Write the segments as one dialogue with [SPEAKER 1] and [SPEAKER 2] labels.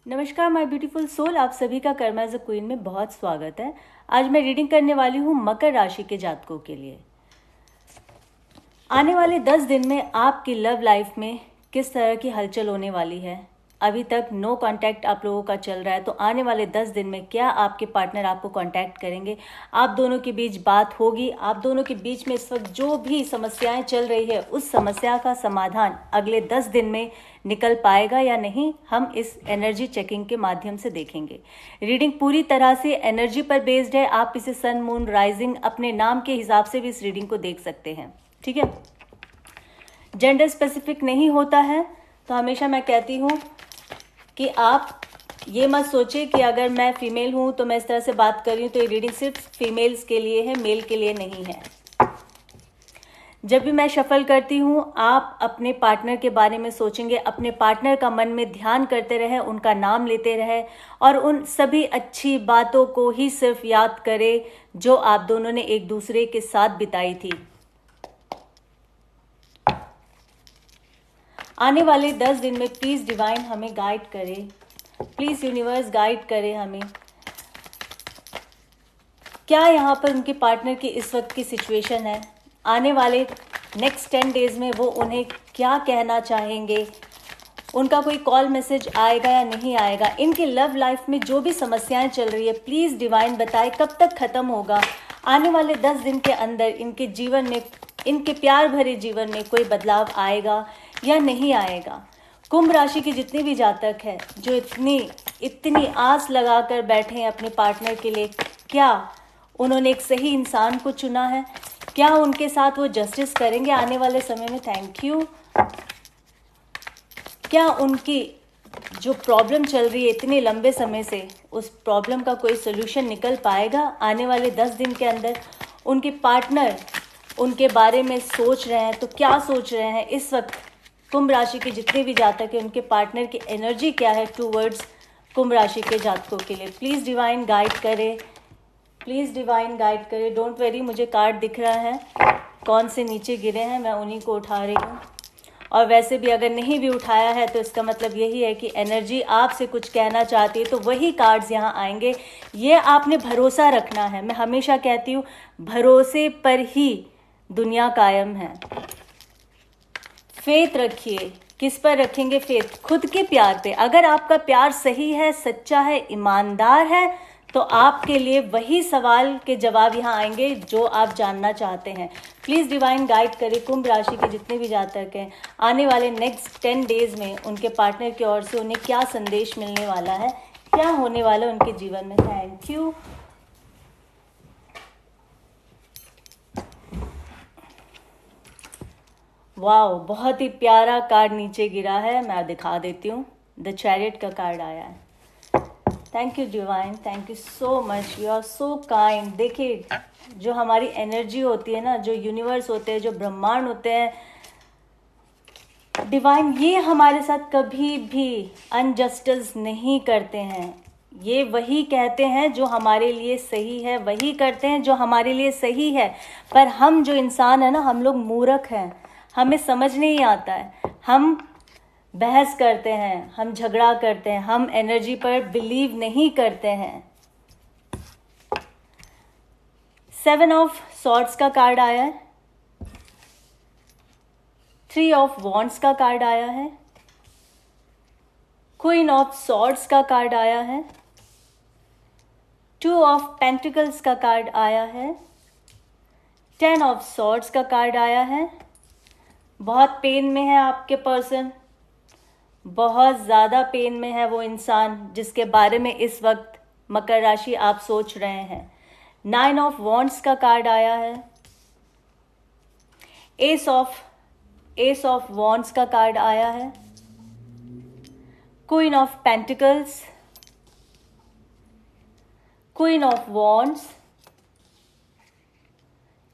[SPEAKER 1] नमस्कार my beautiful soul, आप सभी का कर्मा एज अ क्वीन में बहुत स्वागत है। आज मैं रीडिंग करने वाली हूँ मकर राशि के जातकों के लिए। आने वाले 10 दिन में आपकी लव लाइफ में किस तरह की हलचल होने वाली है। अभी तक नो कांटेक्ट आप लोगों का चल रहा है, तो आने वाले 10 दिन में क्या आपके पार्टनर आपको कांटेक्ट करेंगे, आप दोनों के बीच बात होगी, आप दोनों के बीच में इस वक्त जो भी समस्याएं चल रही है उस समस्या का समाधान अगले 10 दिन में निकल पाएगा या नहीं, हम इस एनर्जी चेकिंग के माध्यम से देखेंगे। रीडिंग पूरी तरह से एनर्जी पर बेस्ड है। आप इसे सन, मून, राइजिंग अपने नाम के हिसाब से भी इस रीडिंग को देख सकते हैं, ठीक है। जेंडर स्पेसिफिक नहीं होता है, तो हमेशा मैं कहती हूँ कि आप ये मत सोचे कि अगर मैं फीमेल हूँ तो मैं इस तरह से बात कर रही हूँ तो ये रीडिंग सिर्फ फीमेल्स के लिए है, मेल के लिए नहीं है। जब भी मैं शफल करती हूँ, आप अपने पार्टनर के बारे में सोचेंगे, अपने पार्टनर का मन में ध्यान करते रहे, उनका नाम लेते रहे और उन सभी अच्छी बातों को ही सिर्फ याद करें जो आप दोनों ने एक दूसरे के साथ बिताई थी। आने वाले 10 दिन में प्लीज डिवाइन हमें गाइड करे, प्लीज यूनिवर्स गाइड करे हमें। क्या यहाँ पर उनके पार्टनर की इस वक्त की सिचुएशन है, आने वाले नेक्स्ट 10 डेज में वो उन्हें क्या कहना चाहेंगे, उनका कोई कॉल मैसेज आएगा या नहीं आएगा। इनकी लव लाइफ में जो भी समस्याएं चल रही है प्लीज डिवाइन बताए कब तक खत्म होगा। आने वाले 10 दिन के अंदर इनके जीवन में, इनके प्यार भरे जीवन में कोई बदलाव आएगा या नहीं आएगा। कुंभ राशि के जितने भी जातक हैं जो इतनी आस लगाकर बैठे हैं अपने पार्टनर के लिए, क्या उन्होंने एक सही इंसान को चुना है, क्या उनके साथ वो जस्टिस करेंगे आने वाले समय में। Thank you. क्या उनकी जो प्रॉब्लम चल रही है इतने लंबे समय से, उस प्रॉब्लम का कोई सोल्यूशन निकल पाएगा आने वाले 10 दिन के अंदर। उनके पार्टनर उनके बारे में सोच रहे हैं तो क्या सोच रहे हैं इस वक्त। कुंभ राशि के जितने भी जातक हैं उनके पार्टनर की एनर्जी क्या है टूवर्ड्स कुंभ राशि के जातकों के लिए। प्लीज़ डिवाइन गाइड करें, प्लीज़ डिवाइन गाइड करें। डोंट वेरी, मुझे कार्ड दिख रहा है, कौन से नीचे गिरे हैं मैं उन्हीं को उठा रही हूँ। और वैसे भी अगर नहीं भी उठाया है तो इसका मतलब यही है कि एनर्जी आपसे कुछ कहना चाहती है, तो वही कार्ड्स यहाँ आएंगे। ये आपने भरोसा रखना है। मैं हमेशा कहती हूँ भरोसे पर ही दुनिया कायम है। फेथ रखिए। किस पर रखेंगे फेथ? खुद के प्यार पे। अगर आपका प्यार सही है, सच्चा है, ईमानदार है, तो आपके लिए वही सवाल के जवाब यहाँ आएंगे जो आप जानना चाहते हैं। प्लीज़ डिवाइन गाइड करें कुंभ राशि के जितने भी जातक हैं, आने वाले नेक्स्ट 10 डेज में उनके पार्टनर की ओर से उन्हें क्या संदेश मिलने वाला है, क्या होने वाला है उनके जीवन में। Thank you. वाओ, बहुत ही प्यारा कार्ड नीचे गिरा है, मैं दिखा देती हूँ। द चैरियट का कार्ड आया है। Thank you Divine, thank you so much, you are so kind. देखिए, जो हमारी एनर्जी होती है ना, जो यूनिवर्स होते हैं, जो ब्रह्मांड होते हैं, डिवाइन ये हमारे साथ कभी भी अनजस्टिस नहीं करते हैं। ये वही कहते हैं जो हमारे लिए सही है, वही करते हैं जो हमारे लिए सही है। पर हम जो इंसान है ना, हम लोग मूर्ख हैं, हमें समझ नहीं आता है। हम बहस करते हैं, हम झगड़ा करते हैं, हम एनर्जी पर बिलीव नहीं करते हैं। 7 ऑफ सॉर्ड्स का कार्ड आया है, 3 ऑफ वॉन्ड्स का कार्ड आया है, क्वीन ऑफ सॉर्ड्स का कार्ड आया है, 2 ऑफ पेंटिकल्स का कार्ड आया है, 10 ऑफ सॉर्ड्स का कार्ड आया है। बहुत पेन में है आपके पर्सन, बहुत ज़्यादा पेन में है वो इंसान जिसके बारे में इस वक्त मकर राशि आप सोच रहे हैं। 9 ऑफ वॉन्ड्स का कार्ड आया है, एस ऑफ वॉन्ड्स का कार्ड आया है, queen of pentacles, queen of wands,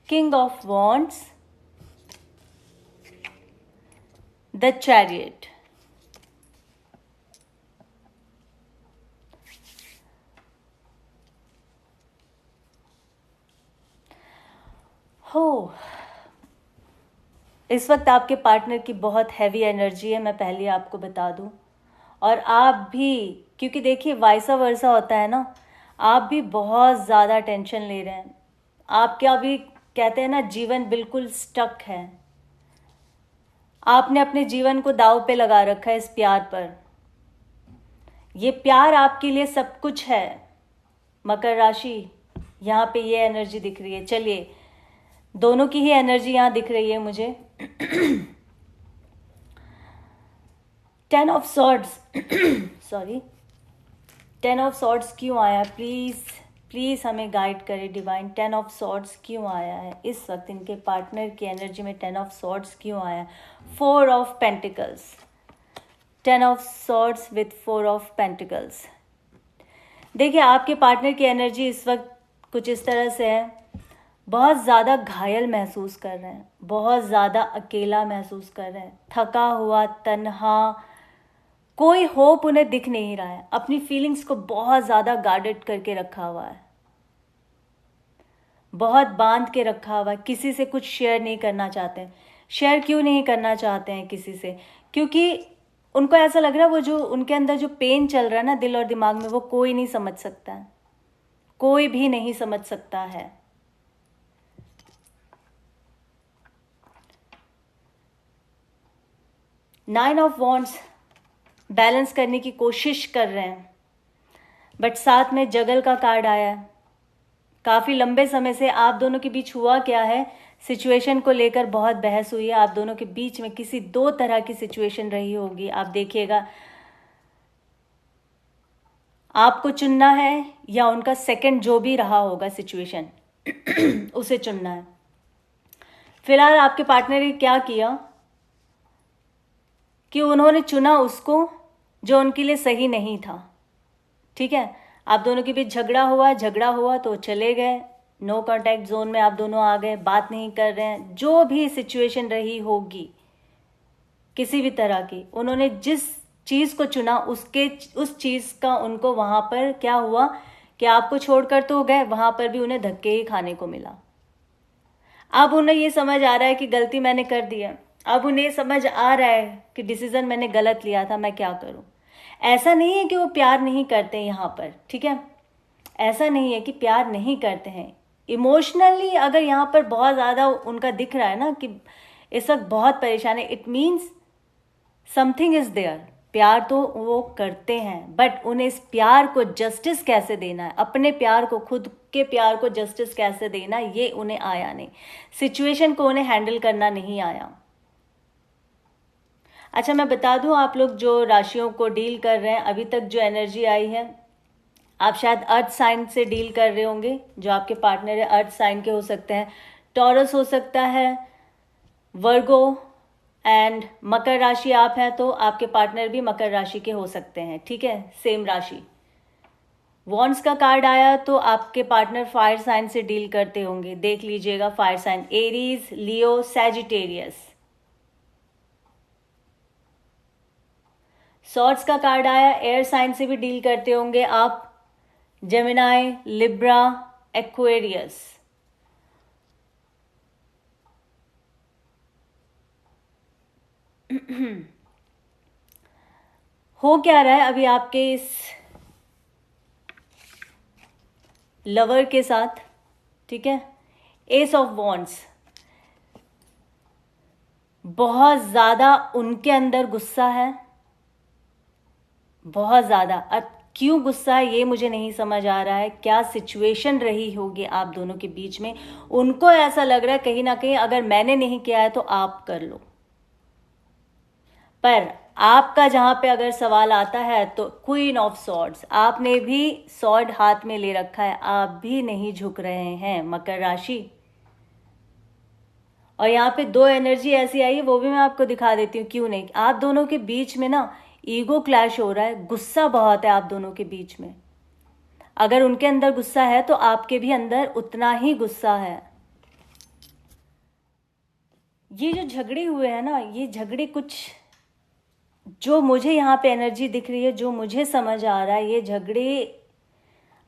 [SPEAKER 1] king of wands, the chariot. हो, इस वक्त आपके पार्टनर की बहुत हैवी एनर्जी है, मैं पहले आपको बता दूं। और आप भी क्योंकि देखिए वाइसा वर्सा होता है ना, आप भी बहुत ज़्यादा टेंशन ले रहे हैं, आपका भी कहते हैं ना जीवन बिल्कुल स्टक है, आपने अपने जीवन को दांव पे लगा रखा है इस प्यार पर। ये प्यार आपके लिए सब कुछ है मकर राशि, यहाँ पे ये एनर्जी दिख रही है। चलिए दोनों की ही एनर्जी यहाँ दिख रही है मुझे। 10 of swords sorry 10 of swords क्यों आया, प्लीज़ प्लीज़ हमें गाइड करे डिवाइन। 10 ऑफ सॉर्ड्स क्यों आया है इस वक्त, इनके पार्टनर की एनर्जी में 10 ऑफ सॉर्ड्स क्यों आया है। 4 of pentacles, 10 of swords with 4 of pentacles. देखिए आपके पार्टनर की एनर्जी इस वक्त कुछ इस तरह से है, बहुत ज़्यादा घायल महसूस कर रहे हैं, बहुत ज़्यादा अकेला महसूस कर रहे हैं, थका हुआ, तन्हा, कोई होप उन्हें दिख नहीं रहा है, अपनी फीलिंग्स को बहुत ज़्यादा गार्डेड करके रखा हुआ है, बहुत बांध के रखा हुआ है, किसी से कुछ शेयर नहीं करना चाहते हैं। शेयर क्यों नहीं करना चाहते हैं किसी से, क्योंकि उनको ऐसा लग रहा है वो जो उनके अंदर जो पेन चल रहा है ना दिल और दिमाग में, वो कोई नहीं समझ सकता है, कोई भी नहीं समझ सकता है। नाइन ऑफ वॉन्ड्स बैलेंस करने की कोशिश कर रहे हैं, बट साथ में जगल का कार्ड आया है। काफ़ी लंबे समय से आप दोनों के बीच हुआ क्या है, सिचुएशन को लेकर बहुत बहस हुई है, आप दोनों के बीच में किसी दो तरह की सिचुएशन रही होगी। आप देखिएगा, आपको चुनना है या उनका सेकंड जो भी रहा होगा सिचुएशन उसे चुनना है। फिलहाल आपके पार्टनर ने क्या किया कि उन्होंने चुना उसको जो उनके लिए सही नहीं था। ठीक है, आप दोनों के बीच झगड़ा हुआ तो चले गए, नो कांटेक्ट जोन में आप दोनों आ गए, बात नहीं कर रहे हैं। जो भी सिचुएशन रही होगी किसी भी तरह की, उन्होंने जिस चीज़ को चुना उस चीज़ का उनको वहाँ पर क्या हुआ कि आपको छोड़कर तो गए, वहाँ पर भी उन्हें धक्के ही खाने को मिला। अब उन्हें ये समझ आ रहा है कि गलती मैंने कर दी है, अब उन्हें समझ आ रहा है कि डिसीज़न मैंने गलत लिया था, मैं क्या करूं। ऐसा नहीं है कि वो प्यार नहीं करते यहाँ पर, ठीक है, ऐसा नहीं है कि प्यार नहीं करते हैं। इमोशनली अगर यहाँ पर बहुत ज़्यादा उनका दिख रहा है ना कि इस वक्त बहुत परेशान है, it means something is there. प्यार तो वो करते हैं, बट उन्हें इस प्यार को जस्टिस कैसे देना है, अपने प्यार को, खुद के प्यार को जस्टिस कैसे देना, ये उन्हें आया नहीं, सिचुएशन को उन्हें हैंडल करना नहीं आया। अच्छा मैं बता दूं, आप लोग जो राशियों को डील कर रहे हैं, अभी तक जो एनर्जी आई है, आप शायद अर्थ साइन से डील कर रहे होंगे। जो आपके पार्टनर है अर्थ साइन के हो सकते हैं, टॉरस हो सकता है, वर्गो एंड मकर राशि आप हैं तो आपके पार्टनर भी मकर राशि के हो सकते हैं। ठीक है, सेम राशि। वॉन्ड्स का कार्ड आया तो आपके पार्टनर फायर साइन से डील करते होंगे, देख लीजिएगा। फायर साइन एरीज, लियो, सैजिटेरियस। सॉर्ड्स का कार्ड आया, एयर साइन से भी डील करते होंगे आप, जेमिनाई, लिब्रा, एक्वेरियस। हो क्या रहा है अभी आपके इस लवर के साथ, ठीक है, एस ऑफ वॉन्ड्स। बहुत ज़्यादा उनके अंदर गुस्सा है, बहुत ज़्यादा। अब क्यों गुस्सा है ये मुझे नहीं समझ आ रहा है, क्या सिचुएशन रही होगी आप दोनों के बीच में। उनको ऐसा लग रहा है कहीं ना कहीं अगर मैंने नहीं किया है तो आप कर लो, पर आपका जहां पे अगर सवाल आता है तो क्वीन ऑफ सॉर्ड्स, आपने भी सॉर्ड हाथ में ले रखा है, आप भी नहीं झुक रहे हैं मकर राशि। और यहाँ पे दो एनर्जी ऐसी आई है, वो भी मैं आपको दिखा देती हूँ क्यों नहीं। आप दोनों के बीच में ना ईगो क्लैश हो रहा है, गुस्सा बहुत है आप दोनों के बीच में। अगर उनके अंदर गुस्सा है तो आपके भी अंदर उतना ही गुस्सा है। ये जो झगड़े हुए हैं ना, ये झगड़े कुछ जो मुझे यहाँ पे एनर्जी दिख रही है, जो मुझे समझ आ रहा है, ये झगड़े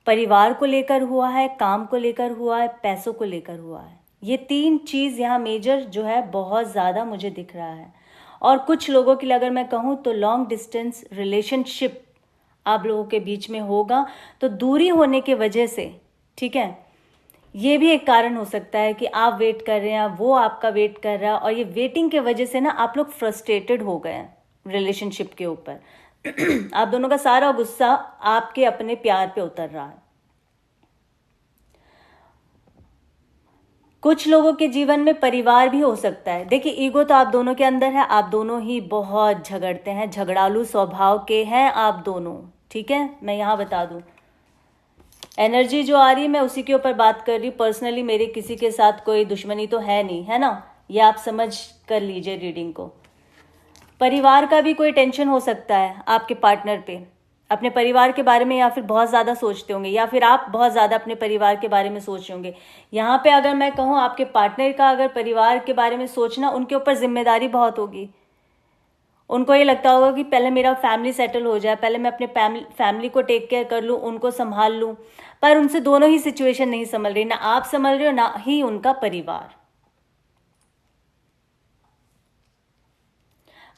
[SPEAKER 1] परिवार को लेकर हुआ है, काम को लेकर हुआ है, पैसों को लेकर हुआ है। ये तीन चीज़ यहाँ मेजर जो है बहुत ज़्यादा मुझे दिख रहा है। और कुछ लोगों के लिए अगर मैं कहूँ तो लॉन्ग डिस्टेंस रिलेशनशिप आप लोगों के बीच में होगा। तो दूरी होने के वजह से, ठीक है, ये भी एक कारण हो सकता है कि आप वेट कर रहे हैं, वो आपका वेट कर रहा है, और ये वेटिंग के वजह से ना आप लोग फ्रस्ट्रेटेड हो गए हैं रिलेशनशिप के ऊपर। आप दोनों का सारा गुस्सा आपके अपने प्यार पे उतर रहा है। कुछ लोगों के जीवन में परिवार भी हो सकता है। देखिए, ईगो तो आप दोनों के अंदर है, आप दोनों ही बहुत झगड़ते हैं, झगड़ालू स्वभाव के हैं आप दोनों, ठीक है। मैं यहाँ बता दूं, एनर्जी जो आ रही है मैं उसी के ऊपर बात कर रही हूँ। पर्सनली मेरे किसी के साथ कोई दुश्मनी तो है नहीं, है ना, ये आप समझ कर लीजिए रीडिंग को। परिवार का भी कोई टेंशन हो सकता है आपके पार्टनर पे, अपने परिवार के बारे में, या फिर बहुत ज़्यादा सोचते होंगे, या फिर आप बहुत ज़्यादा अपने परिवार के बारे में सोच रहे होंगे। यहाँ पे अगर मैं कहूँ, आपके पार्टनर का अगर परिवार के बारे में सोचना, उनके ऊपर जिम्मेदारी बहुत होगी। उनको ये लगता होगा कि पहले मेरा फैमिली सेटल हो जाए, पहले मैं अपने फैमिली को टेक केयर कर लूँ, उनको संभाल लूँ। पर उनसे दोनों ही सिचुएशन नहीं संभल रही, ना आप संभल रहे हो ना ही उनका परिवार।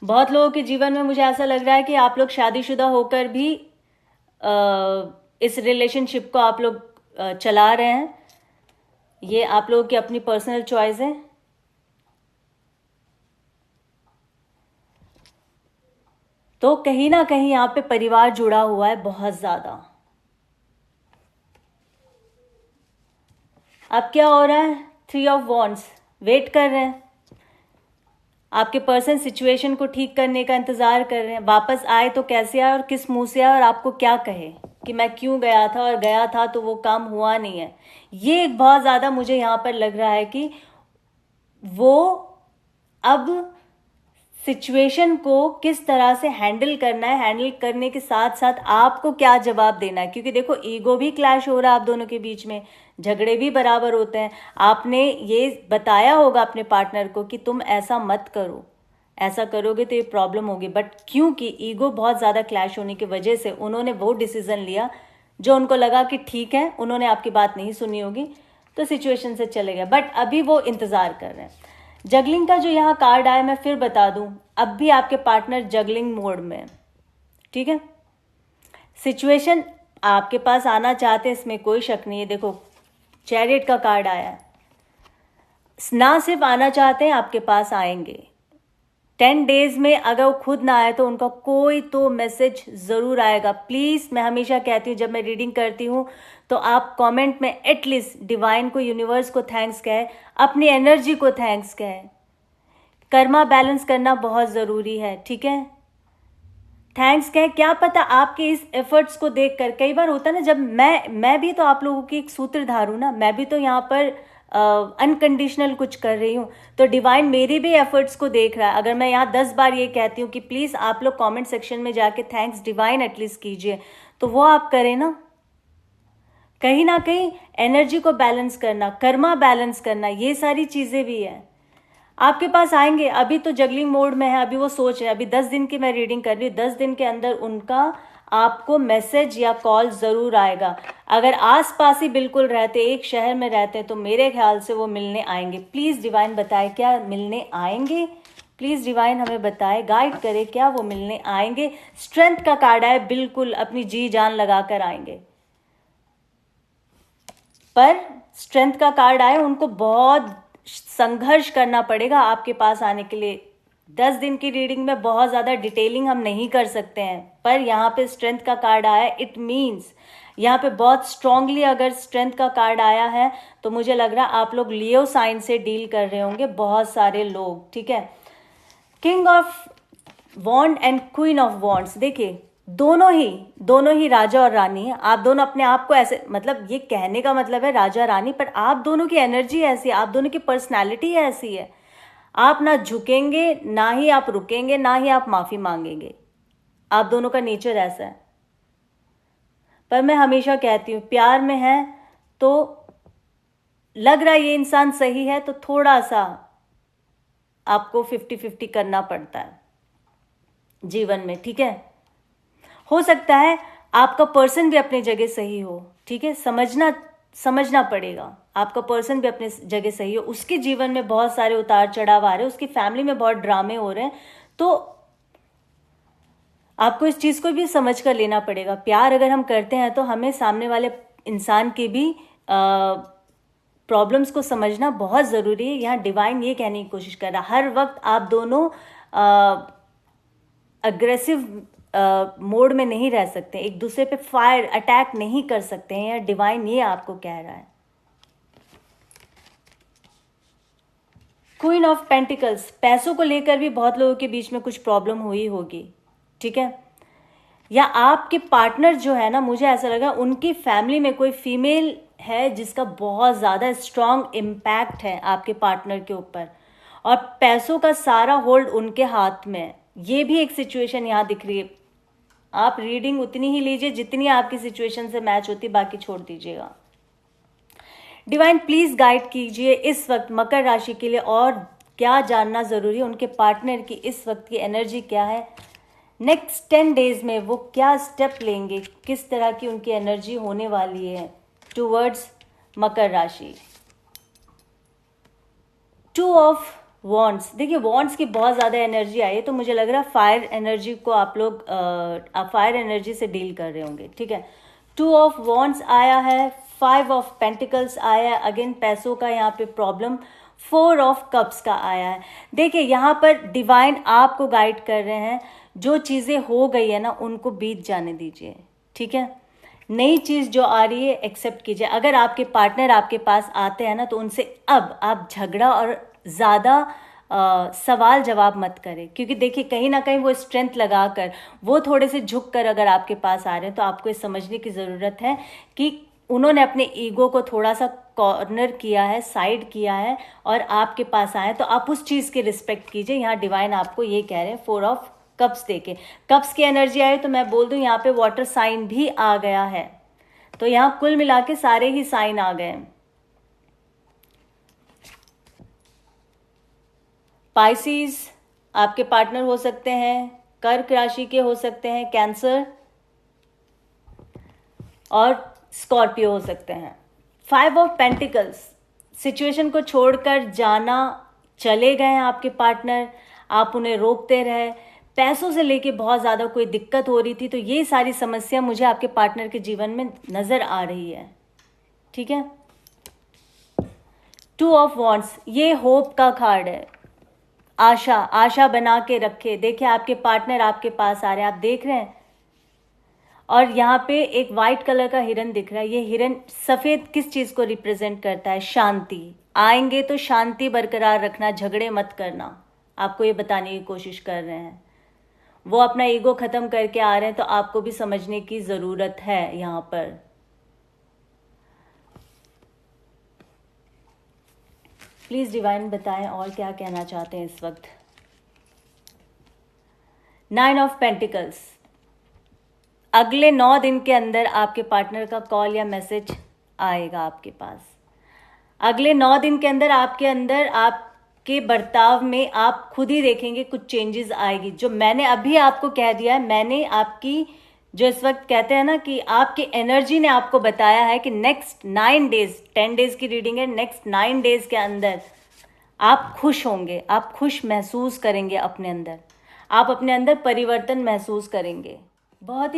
[SPEAKER 1] बहुत लोगों के जीवन में मुझे ऐसा लग रहा है कि आप लोग शादीशुदा होकर भी इस रिलेशनशिप को आप लोग चला रहे हैं। ये आप लोगों की अपनी पर्सनल चॉइस है। तो कहीं ना कहीं यहाँ पे परिवार जुड़ा हुआ है बहुत ज्यादा। अब क्या हो रहा है, 3 ऑफ वॉन्ड्स, वेट कर रहे हैं, आपके पर्सन सिचुएशन को ठीक करने का इंतजार कर रहे हैं। वापस आए तो कैसे आए और किस मुंह से आए और आपको क्या कहे कि मैं क्यों गया था, और गया था तो वो काम हुआ नहीं है। ये एक बहुत ज्यादा मुझे यहाँ पर लग रहा है कि वो अब सिचुएशन को किस तरह से हैंडल करना है, हैंडल करने के साथ साथ आपको क्या जवाब देना है। क्योंकि देखो, ईगो भी क्लैश हो रहा है आप दोनों के बीच में, झगड़े भी बराबर होते हैं। आपने ये बताया होगा अपने पार्टनर को कि तुम ऐसा मत करो, ऐसा करोगे तो ये प्रॉब्लम होगी, बट क्योंकि ईगो बहुत ज़्यादा क्लैश होने की वजह से उन्होंने वो डिसीजन लिया जो उनको लगा कि ठीक है, उन्होंने आपकी बात नहीं सुनी होगी तो सिचुएशन से चले गए। बट अभी वो इंतज़ार कर रहे हैं। जगलिंग का जो यहाँ कार्ड आया, मैं फिर बता दूं, अब भी आपके पार्टनर जगलिंग मोड में है, ठीक है। सिचुएशन आपके पास आना चाहते हैं, इसमें कोई शक नहीं है। देखो, चैरियट का कार्ड आया है, ना सिर्फ आना चाहते हैं, आपके पास आएंगे। 10 डेज में अगर वो खुद ना आए तो उनका कोई तो मैसेज ज़रूर आएगा। प्लीज़, मैं हमेशा कहती हूँ जब मैं रीडिंग करती हूँ तो आप कमेंट में एटलीस्ट डिवाइन को, यूनिवर्स को थैंक्स कहें, अपनी एनर्जी को थैंक्स कहें। कर्मा बैलेंस करना बहुत ज़रूरी है, ठीक है। थैंक्स कहें, क्या पता आपके इस एफर्ट्स को देखकर, कई बार होता है ना, जब मैं भी तो आप लोगों की एक सूत्रधार हूँ ना, मैं भी तो यहाँ पर अनकंडीशनल कुछ कर रही हूँ, तो डिवाइन मेरी भी एफर्ट्स को देख रहा है। अगर मैं यहाँ 10 बार ये कहती हूँ कि प्लीज़ आप लोग कमेंट सेक्शन में जाके थैंक्स डिवाइन एटलीस्ट कीजिए, तो वो आप करें ना। कहीं ना कहीं एनर्जी को बैलेंस करना, कर्मा बैलेंस करना, ये सारी चीज़ें भी है। आपके पास आएंगे। अभी तो जगलिंग मोड में है, अभी वो सोच रहे हैं। अभी 10 दिन की मैं रीडिंग कर रही हूँ, 10 दिन के अंदर उनका आपको मैसेज या कॉल ज़रूर आएगा। अगर आस पास ही बिल्कुल रहते, एक शहर में रहते, तो मेरे ख्याल से वो मिलने आएंगे। प्लीज़ डिवाइन बताए, क्या मिलने आएंगे? प्लीज़ डिवाइन हमें बताए, गाइड करे, क्या वो मिलने आएंगे? स्ट्रेंथ का कार्ड है, बिल्कुल अपनी जी जान लगा कर आएंगे। पर स्ट्रेंथ का कार्ड आए, उनको बहुत संघर्ष करना पड़ेगा आपके पास आने के लिए। 10 दिन की रीडिंग में बहुत ज़्यादा डिटेलिंग हम नहीं कर सकते हैं, पर यहाँ पे स्ट्रेंथ का कार्ड आया, इट मीन्स यहाँ पे बहुत स्ट्रांगली अगर स्ट्रेंथ का कार्ड आया है तो मुझे लग रहा है आप लोग लियो साइन से डील कर रहे होंगे, बहुत सारे लोग, ठीक है। King of wand and queen of wands, देखिए दोनों ही राजा और रानी है। आप दोनों अपने आप को ऐसे, मतलब ये कहने का मतलब है राजा रानी, पर आप दोनों की एनर्जी ऐसी है, आप दोनों की पर्सनैलिटी ऐसी है। आप ना झुकेंगे, ना ही आप रुकेंगे, ना ही आप माफी मांगेंगे। आप दोनों का नेचर ऐसा है। पर मैं हमेशा कहती हूँ, प्यार में है तो लग रहा है ये इंसान सही है, तो थोड़ा सा आपको 50-50 करना पड़ता है जीवन में, ठीक है। हो सकता है आपका पर्सन भी अपनी जगह सही हो, ठीक है। समझना पड़ेगा, आपका पर्सन भी अपनी जगह सही हो, उसके जीवन में बहुत सारे उतार चढ़ाव आ रहे हैं, उसकी फैमिली में बहुत ड्रामे हो रहे हैं, तो आपको इस चीज़ को भी समझ कर लेना पड़ेगा। प्यार अगर हम करते हैं तो हमें सामने वाले इंसान की भी प्रॉब्लम्स को समझना बहुत ज़रूरी है। यहाँ डिवाइन ये कहने की कोशिश कर रहा है हर वक्त आप दोनों अग्रेसिव मोड में नहीं रह सकते, एक दूसरे पे फायर अटैक नहीं कर सकते हैं। या डिवाइन ये आपको कह रहा है। क्वीन ऑफ पेंटिकल्स, पैसों को लेकर भी बहुत लोगों के बीच में कुछ प्रॉब्लम हुई होगी, ठीक है। या आपके पार्टनर जो है ना, मुझे ऐसा लगा उनकी फैमिली में कोई फीमेल है जिसका बहुत ज़्यादा स्ट्रॉन्ग इम्पैक्ट है आपके पार्टनर के ऊपर, और पैसों का सारा होल्ड उनके हाथ में है। ये भी एक सिचुएशन यहाँ दिख रही है। आप रीडिंग उतनी ही लीजिए जितनी आपकी सिचुएशन से मैच होती, बाकी छोड़ दीजिएगा। डिवाइन प्लीज गाइड कीजिए इस वक्त मकर राशि के लिए, और क्या जानना जरूरी है, उनके पार्टनर की इस वक्त की एनर्जी क्या है, नेक्स्ट 10 डेज में वो क्या स्टेप लेंगे, किस तरह की उनकी एनर्जी होने वाली है टूवर्ड्स मकर राशि। 2 ऑफ वॉन्ड्स, देखिए वॉन्ड्स की बहुत ज़्यादा एनर्जी आई है, तो मुझे लग रहा है फायर एनर्जी को आप लोग फायर एनर्जी से डील कर रहे होंगे, ठीक है। 2 ऑफ वॉन्ड्स आया है, 5 ऑफ पेंटिकल्स आया है, अगेन पैसों का यहाँ पे प्रॉब्लम, 4 ऑफ कप्स का आया है। देखिए यहाँ पर डिवाइन आपको गाइड कर रहे हैं, जो चीज़ें हो गई है ना उनको बीत जाने दीजिए, ठीक है। नई चीज़ जो आ रही है एक्सेप्ट कीजिए। अगर आपके पार्टनर आपके पास आते हैं ना तो उनसे अब आप झगड़ा और ज़्यादा सवाल जवाब मत करें, क्योंकि देखिए कहीं ना कहीं वो स्ट्रेंथ लगाकर, वो थोड़े से झुक कर अगर आपके पास आ रहे हैं तो आपको ये समझने की ज़रूरत है कि उन्होंने अपने ईगो को थोड़ा सा कॉर्नर किया है, साइड किया है, और आपके पास आए, तो आप उस चीज़ की रिस्पेक्ट कीजिए। यहाँ डिवाइन आपको ये कह रहे हैं 4 ऑफ कप्स देके, कप्स की एनर्जी आई तो मैं बोल दूं यहाँ पे वाटर साइन भी आ गया है, तो यहाँ कुल मिला के सारे ही साइन आ गए। पाइसिस आपके पार्टनर हो सकते हैं, कर्क राशि के हो सकते हैं, कैंसर और स्कॉर्पियो हो सकते हैं। 5 ऑफ पेंटिकल्स, सिचुएशन को छोड़कर जाना, चले गए हैं आपके पार्टनर, आप उन्हें रोकते रहे, पैसों से लेके बहुत ज़्यादा कोई दिक्कत हो रही थी, तो ये सारी समस्या मुझे आपके पार्टनर के जीवन में नज़र आ रही है, ठीक है। 2 ऑफ वॉन्ड्स, ये होप का कार्ड है, आशा, आशा बना के रखे। देखिए आपके पार्टनर आपके पास आ रहे हैं, आप देख रहे हैं, और यहाँ पे एक वाइट कलर का हिरन दिख रहा है। ये हिरन सफ़ेद किस चीज़ को रिप्रेजेंट करता है, शांति। आएंगे तो शांति बरकरार रखना, झगड़े मत करना, आपको ये बताने की कोशिश कर रहे हैं। वो अपना ईगो ख़त्म करके आ रहे हैं, तो आपको भी समझने की ज़रूरत है यहाँ पर। प्लीज़ डिवाइन बताएं और क्या कहना चाहते हैं इस वक्त। 9 ऑफ पेंटिकल्स, अगले 9 दिन के अंदर आपके पार्टनर का कॉल या मैसेज आएगा आपके पास। अगले 9 दिन के अंदर आपके अंदर, आपके बर्ताव में आप खुद ही देखेंगे कुछ चेंजेस आएगी। जो मैंने अभी आपको कह दिया है, मैंने आपकी जो इस वक्त कहते हैं ना कि आपकी एनर्जी ने आपको बताया है कि नेक्स्ट 9 डेज, 10 डेज की रीडिंग है, नेक्स्ट 9 डेज के अंदर आप खुश होंगे, आप खुश महसूस करेंगे अपने अंदर, आप अपने अंदर परिवर्तन महसूस करेंगे। बहुत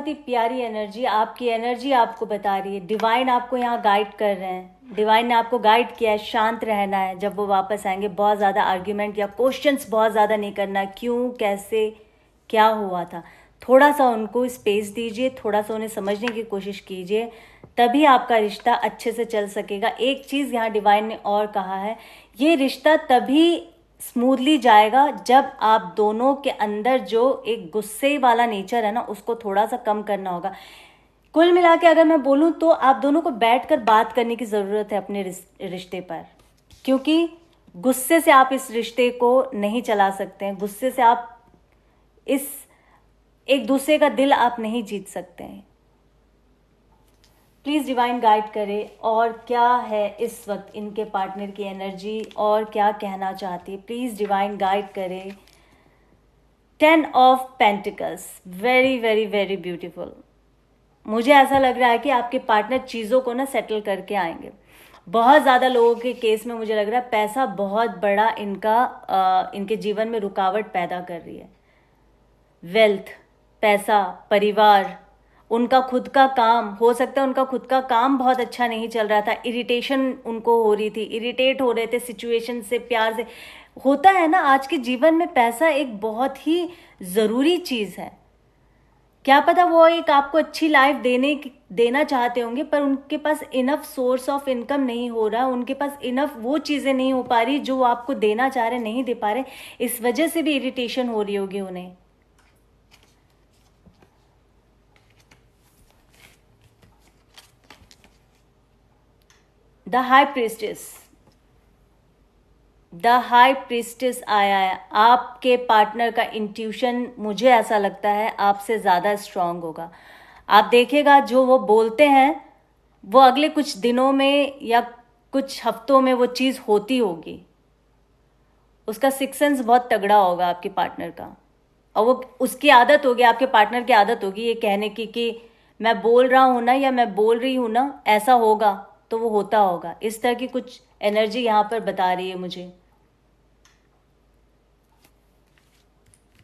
[SPEAKER 1] ही प्यारी एनर्जी, आपकी एनर्जी आपको बता रही है, डिवाइन आपको यहाँ गाइड कर रहे हैं। डिवाइन ने आपको गाइड किया है शांत रहना है, जब वो वापस आएंगे बहुत ज़्यादा आर्ग्यूमेंट या क्वेश्चंस बहुत ज़्यादा नहीं करना है, क्यों, कैसे, क्या हुआ था। थोड़ा सा उनको स्पेस दीजिए, थोड़ा सा उन्हें समझने की कोशिश कीजिए, तभी आपका रिश्ता अच्छे से चल सकेगा। एक चीज़ यहाँ डिवाइन ने और कहा है, ये रिश्ता तभी स्मूथली जाएगा जब आप दोनों के अंदर जो एक गुस्से वाला नेचर है ना, उसको थोड़ा सा कम करना होगा। कुल मिला के अगर मैं बोलूँ तो आप दोनों को बैठकर बात करने की ज़रूरत है अपने रिश्ते पर, क्योंकि गुस्से से आप इस रिश्ते को नहीं चला सकते हैं, गुस्से से आप इस एक दूसरे का दिल आप नहीं जीत सकते हैं। प्लीज़ डिवाइन गाइड करें और क्या है इस वक्त इनके पार्टनर की एनर्जी और क्या कहना चाहती है। प्लीज़ डिवाइन गाइड करें। 10 of pentacles, very very very beautiful. मुझे ऐसा लग रहा है कि आपके पार्टनर चीज़ों को ना सेटल करके आएंगे। बहुत ज़्यादा लोगों के केस में मुझे लग रहा है पैसा बहुत बड़ा इनके जीवन में रुकावट पैदा कर रही है। वेल्थ, पैसा, परिवार, उनका खुद का काम, हो सकता है उनका खुद का काम बहुत अच्छा नहीं चल रहा था, इरिटेशन उनको हो रही थी, इरिटेट हो रहे थे सिचुएशन से, प्यार से। होता है ना, आज के जीवन में पैसा एक बहुत ही ज़रूरी चीज़ है। क्या पता वो एक आपको अच्छी लाइफ देना चाहते होंगे, पर उनके पास इनफ सोर्स ऑफ इनकम नहीं हो रहा, उनके पास इनफ वो चीज़ें नहीं हो पा रही जो वो आपको देना चाह रहे, नहीं दे पा रहे, इस वजह से भी इरिटेशन हो रही होगी उन्हें। The high priestess, the high priestess आया है। आपके पार्टनर का इंट्यूशन, मुझे ऐसा लगता है, आपसे ज़्यादा स्ट्रांग होगा। आप देखिएगा जो वो बोलते हैं वो अगले कुछ दिनों में या कुछ हफ्तों में वो चीज़ होती होगी। उसका सिक्स सेंस बहुत तगड़ा होगा आपके पार्टनर का, और वो उसकी आदत होगी, आपके पार्टनर की आदत होगी ये कहने की कि मैं बोल रहा हूँ ना या मैं बोल रही हूँ ना, ऐसा होगा, तो वो होता होगा। इस तरह की कुछ एनर्जी यहाँ पर बता रही है मुझे।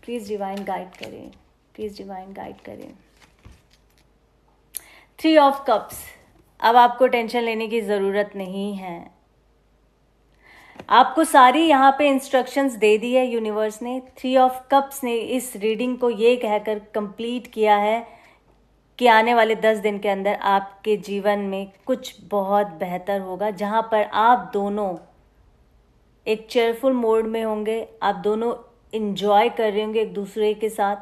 [SPEAKER 1] प्लीज़ डिवाइन गाइड करें, प्लीज़ डिवाइन गाइड करें। 3 ऑफ कप्स, अब आपको टेंशन लेने की ज़रूरत नहीं है। आपको सारी यहाँ पे इंस्ट्रक्शंस दे दी है यूनिवर्स ने। 3 ऑफ कप्स ने इस रीडिंग को ये कहकर कंप्लीट किया है कि आने वाले 10 दिन के अंदर आपके जीवन में कुछ बहुत बेहतर होगा, जहाँ पर आप दोनों एक चेयरफुल मोड में होंगे, आप दोनों इंजॉय कर रहे होंगे एक दूसरे के साथ।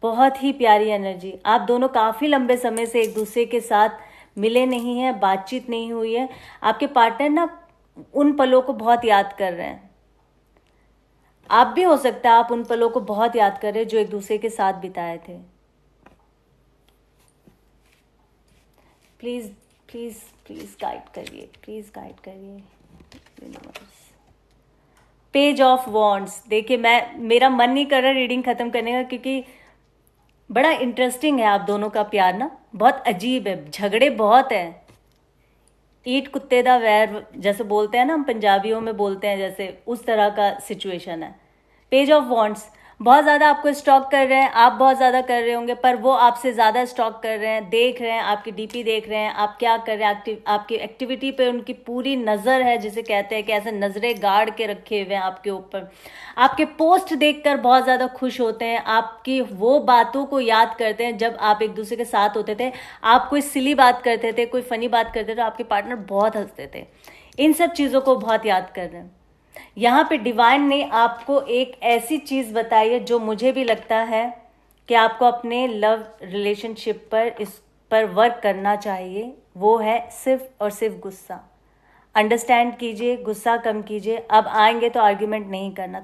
[SPEAKER 1] बहुत ही प्यारी एनर्जी। आप दोनों काफ़ी लंबे समय से एक दूसरे के साथ मिले नहीं हैं, बातचीत नहीं हुई है। आपके पार्टनर ना उन पलों को बहुत याद कर रहे हैं। आप भी हो सकता है आप उन पलों को बहुत याद कर रहे हैं जो एक दूसरे के साथ बिताए थे। प्लीज़ प्लीज़ प्लीज़ गाइड करिए, प्लीज़ गाइड करिए यूनिवर्स। Page of wands. देखिए, मेरा मन नहीं कर रहा रीडिंग ख़त्म करने का, क्योंकि बड़ा इंटरेस्टिंग है आप दोनों का प्यार ना, बहुत अजीब है, झगड़े बहुत हैं। ईट कुत्ते दा वैर जैसे बोलते हैं ना, हम पंजाबियों में बोलते हैं, जैसे उस तरह का सिचुएशन है। पेज ऑफ वॉन्ड्स, बहुत ज़्यादा आपको स्टॉक कर रहे हैं, आप बहुत ज़्यादा कर रहे होंगे, पर वो आपसे ज़्यादा स्टॉक कर रहे हैं, देख रहे हैं, आपकी डीपी देख रहे हैं, आप क्या कर रहे हैं, आपकी एक्टिविटी पे उनकी पूरी नज़र है, जिसे कहते हैं कि ऐसे नज़रें गाड़ के रखे हुए हैं आपके ऊपर। आपके पोस्ट देखकर बहुत ज़्यादा खुश होते हैं, आपकी वो बातों को याद करते हैं जब आप एक दूसरे के साथ होते थे। आप कोई सिली बात करते थे, कोई फ़नी बात करते थे, तो आपके पार्टनर बहुत हंसते थे। इन सब चीज़ों को बहुत याद कर रहे हैं। यहाँ पे डिवाइन ने आपको एक ऐसी चीज़ बताई है जो मुझे भी लगता है कि आपको अपने लव रिलेशनशिप पर इस पर वर्क करना चाहिए। वो है सिर्फ और सिर्फ गुस्सा। अंडरस्टैंड कीजिए, गुस्सा कम कीजिए। अब आएंगे तो आर्ग्यूमेंट नहीं करना,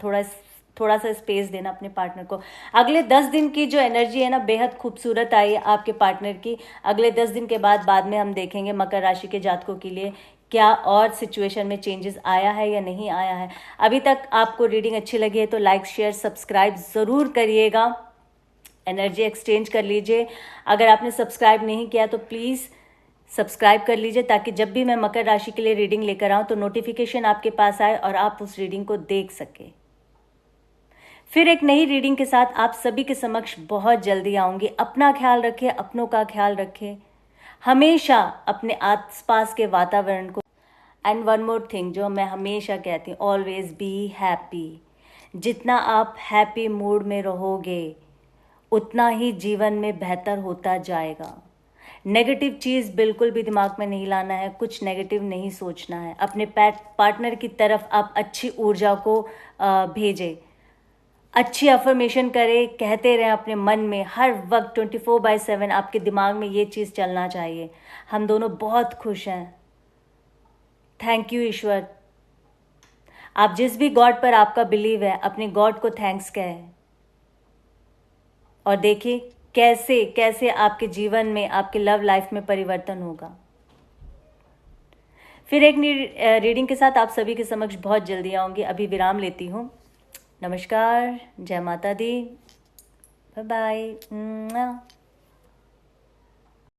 [SPEAKER 1] थोड़ा सा स्पेस देना अपने पार्टनर को। अगले 10 दिन की जो एनर्जी है ना, बेहद खूबसूरत आई है आपके पार्टनर की। अगले 10 दिन के बाद में हम देखेंगे मकर राशि के जातकों के लिए क्या और सिचुएशन में चेंजेस आया है या नहीं आया है। अभी तक आपको रीडिंग अच्छी लगी है तो लाइक शेयर सब्सक्राइब ज़रूर करिएगा, एनर्जी एक्सचेंज कर लीजिए। अगर आपने सब्सक्राइब नहीं किया तो प्लीज़ सब्सक्राइब कर लीजिए, ताकि जब भी मैं मकर राशि के लिए रीडिंग लेकर आऊँ तो नोटिफिकेशन आपके पास आए और आप उस रीडिंग को देख सकें। फिर एक नई रीडिंग के साथ आप सभी के समक्ष बहुत जल्दी आऊँगी। अपना ख्याल रखें, अपनों का ख्याल रखें, हमेशा अपने आसपास के वातावरण को। एंड वन मोर थिंग जो मैं हमेशा कहती हूँ, ऑलवेज बी हैप्पी। जितना आप हैप्पी मूड में रहोगे उतना ही जीवन में बेहतर होता जाएगा। नेगेटिव चीज़ बिल्कुल भी दिमाग में नहीं लाना है, कुछ नेगेटिव नहीं सोचना है। अपने पार्टनर की तरफ आप अच्छी ऊर्जा को भेजें, अच्छी अफर्मेशन करें, कहते रहें अपने मन में हर वक्त 24/7 आपके दिमाग में ये चीज़ चलना चाहिए। हम दोनों बहुत खुश हैं। थैंक यू ईश्वर। आप जिस भी गॉड पर आपका बिलीव है, अपने गॉड को थैंक्स कहें और देखिए कैसे कैसे आपके जीवन में, आपके लव लाइफ में परिवर्तन होगा। फिर एक रीडिंग के साथ आप सभी के समक्ष बहुत जल्दी आऊँगी। अभी विराम लेती हूँ। नमस्कार, जय माता दी, बाय बाय।